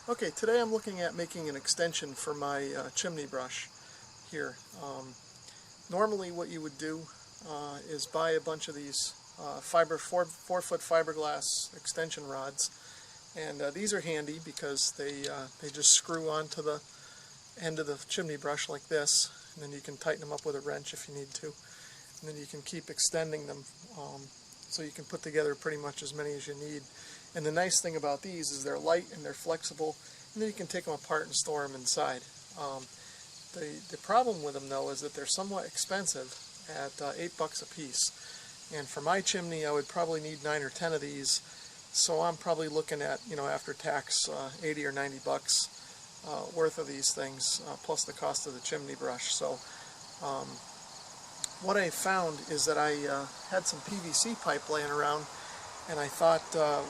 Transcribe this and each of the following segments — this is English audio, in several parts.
Okay, today I'm looking at making an extension for my chimney brush here. Normally what you would do is buy a bunch of these 4-foot fiberglass extension rods, and these are handy because they just screw onto the end of the chimney brush like this, and then you can tighten them up with a wrench if you need to, and then you can keep extending them so you can put together pretty much as many as you need. And the nice thing about these is they're light and they're flexible, and then you can take them apart and store them inside. The problem with them though is that they're somewhat expensive at $8 a piece, and for my chimney I would probably need 9 or 10 of these, so I'm probably looking at, after tax, 80 or 90 bucks worth of these things, plus the cost of the chimney brush. So what I found is that I had some PVC pipe laying around, and I thought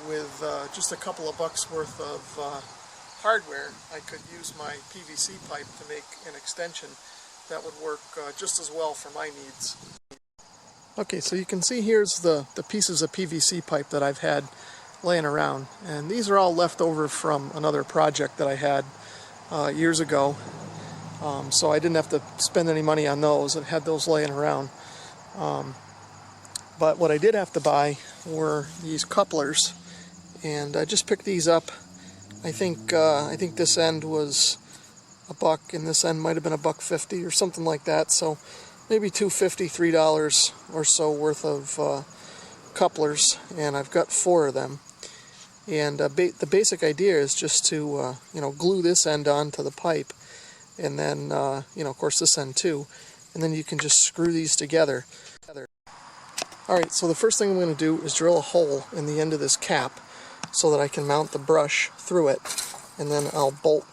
with just a couple of bucks worth of hardware I could use my PVC pipe to make an extension that would work just as well for my needs. Okay, so you can see here's the pieces of PVC pipe that I've had laying around, and these are all left over from another project that I had years ago, so I didn't have to spend any money on those. I had those laying around. But what I did have to buy were these couplers, and I just picked these up. I think this end was $1, and this end might have been $1.50 or something like that. So maybe $2.50, $3 or so worth of couplers, and I've got 4 of them. And the basic idea is just to glue this end onto the pipe, and then of course this end too, and then you can just screw these together. Alright, so the first thing I'm going to do is drill a hole in the end of this cap so that I can mount the brush through it, and then I'll bolt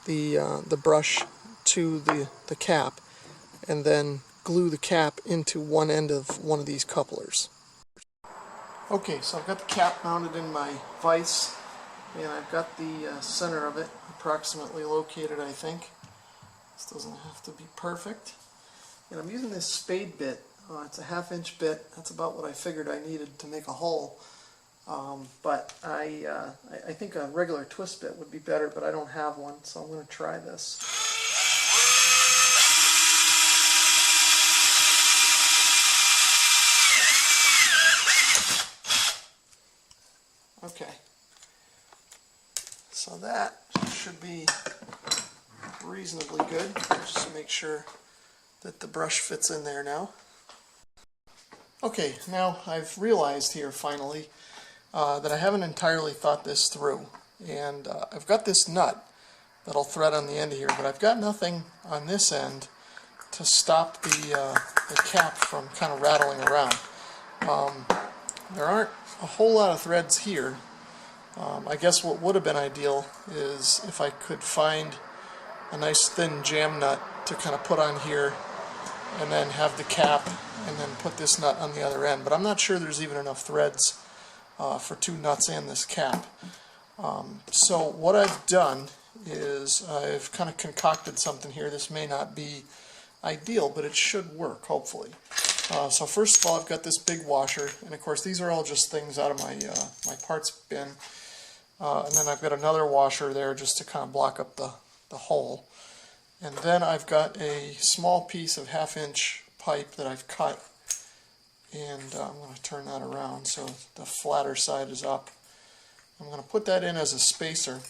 the brush to the cap, and then glue the cap into one end of one of these couplers. Okay, so I've got the cap mounted in my vise, and I've got the center of it approximately located, I think. This doesn't have to be perfect. And I'm using this spade bit. It's a 1/2-inch bit. That's about what I figured I needed to make a hole. But I think a regular twist bit would be better, but I don't have one, so I'm going to try this. Okay, so that should be reasonably good. Just make sure that the brush fits in there now. Okay, now I've realized here finally that I haven't entirely thought this through, and I've got this nut that'll thread on the end here, but I've got nothing on this end to stop the cap from kind of rattling around. There aren't a whole lot of threads here. I guess what would have been ideal is if I could find a nice thin jam nut to kind of put on here, and then have the cap, and then put this nut on the other end. But I'm not sure there's even enough threads for 2 nuts and this cap. So what I've done is I've kind of concocted something here. This may not be ideal, but it should work, hopefully. So first of all, I've got this big washer, and of course these are all just things out of my my parts bin. And then I've got another washer there just to kind of block up the hole. And then I've got a small piece of 1/2-inch pipe that I've cut, and I'm going to turn that around so the flatter side is up. I'm going to put that in as a spacer.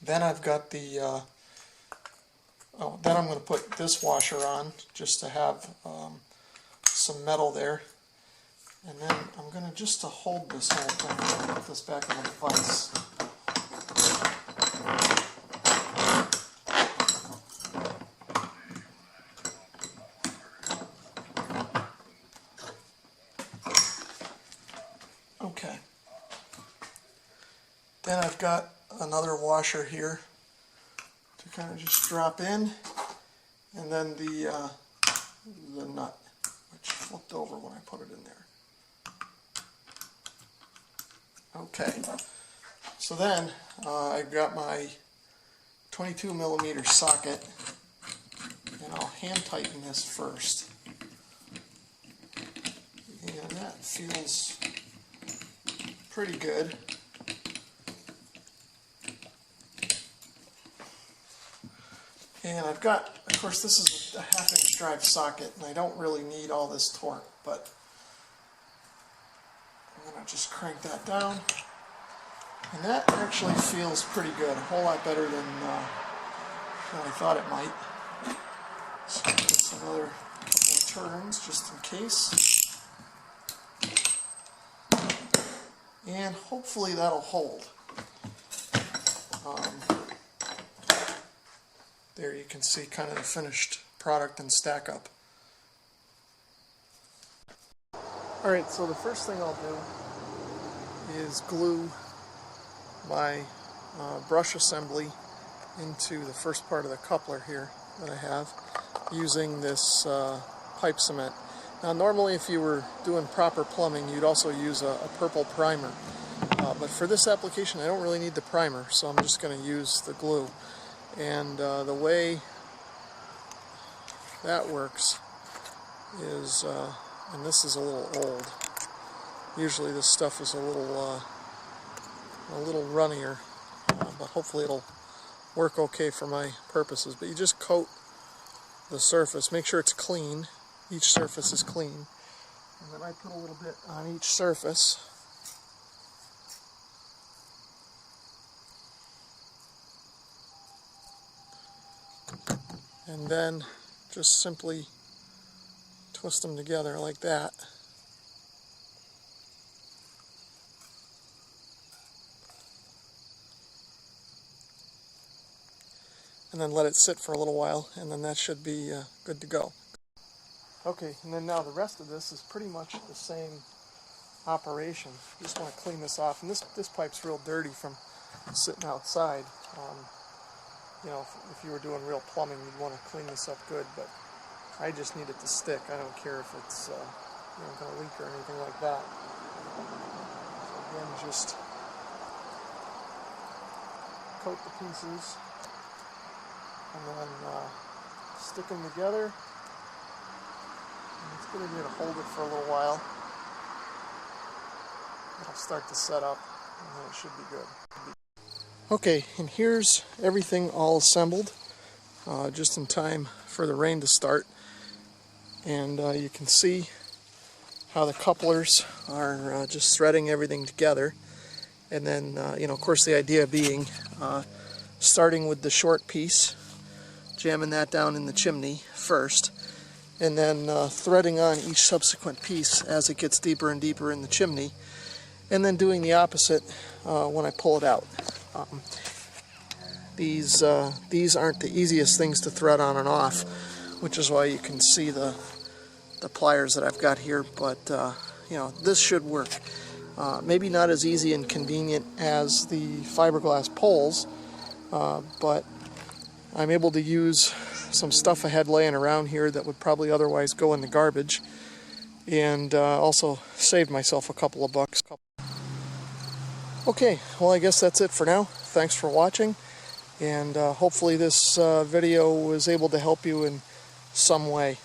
Then I've got the then I'm going to put this washer on just to have some metal there, and then I'm going to just to hold this whole thing, put this back in the vise. Okay. Then I've got another washer here to kind of just drop in, and then the nut, which flipped over when I put it in there. Okay. So then I've got my 22mm socket, and I'll hand tighten this first. And that feels pretty good. And I've got, of course, this is a 1/2-inch drive socket, and I don't really need all this torque, but I'm going to just crank that down. And that actually feels pretty good, a whole lot better than I thought it might. So just another couple of turns just in case. And hopefully that'll hold. There you can see kind of the finished product and stack up. Alright, so the first thing I'll do is glue my brush assembly into the first part of the coupler here that I have using this pipe cement. Now normally if you were doing proper plumbing you'd also use a purple primer, but for this application I don't really need the primer, so I'm just going to use the glue. And the way that works is, and this is a little old, usually this stuff is a little runnier, but hopefully it'll work okay for my purposes. But you just coat the surface, make sure it's clean, each surface is clean, and then I put a little bit on each surface. And then just simply twist them together like that. And then let it sit for a little while, and then that should be good to go. Okay, and then now the rest of this is pretty much the same operation. Just want to clean this off, and this pipe's real dirty from sitting outside. You know, if you were doing real plumbing, you'd want to clean this up good, but I just need it to stick. I don't care if it's going to leak or anything like that. So again, just coat the pieces and then stick them together. And it's going to need to hold it for a little while. It'll start to set up, and then it should be good. Okay, and here's everything all assembled, just in time for the rain to start. And you can see how the couplers are just threading everything together. And then, of course, the idea being starting with the short piece, jamming that down in the chimney first, and then threading on each subsequent piece as it gets deeper and deeper in the chimney, and then doing the opposite when I pull it out. These aren't the easiest things to thread on and off, which is why you can see the pliers that I've got here, but this should work. Maybe not as easy and convenient as the fiberglass poles, but I'm able to use some stuff I had laying around here that would probably otherwise go in the garbage, and also saved myself a couple of bucks. Okay, well, I guess that's it for now. Thanks for watching, and hopefully this video was able to help you in some way.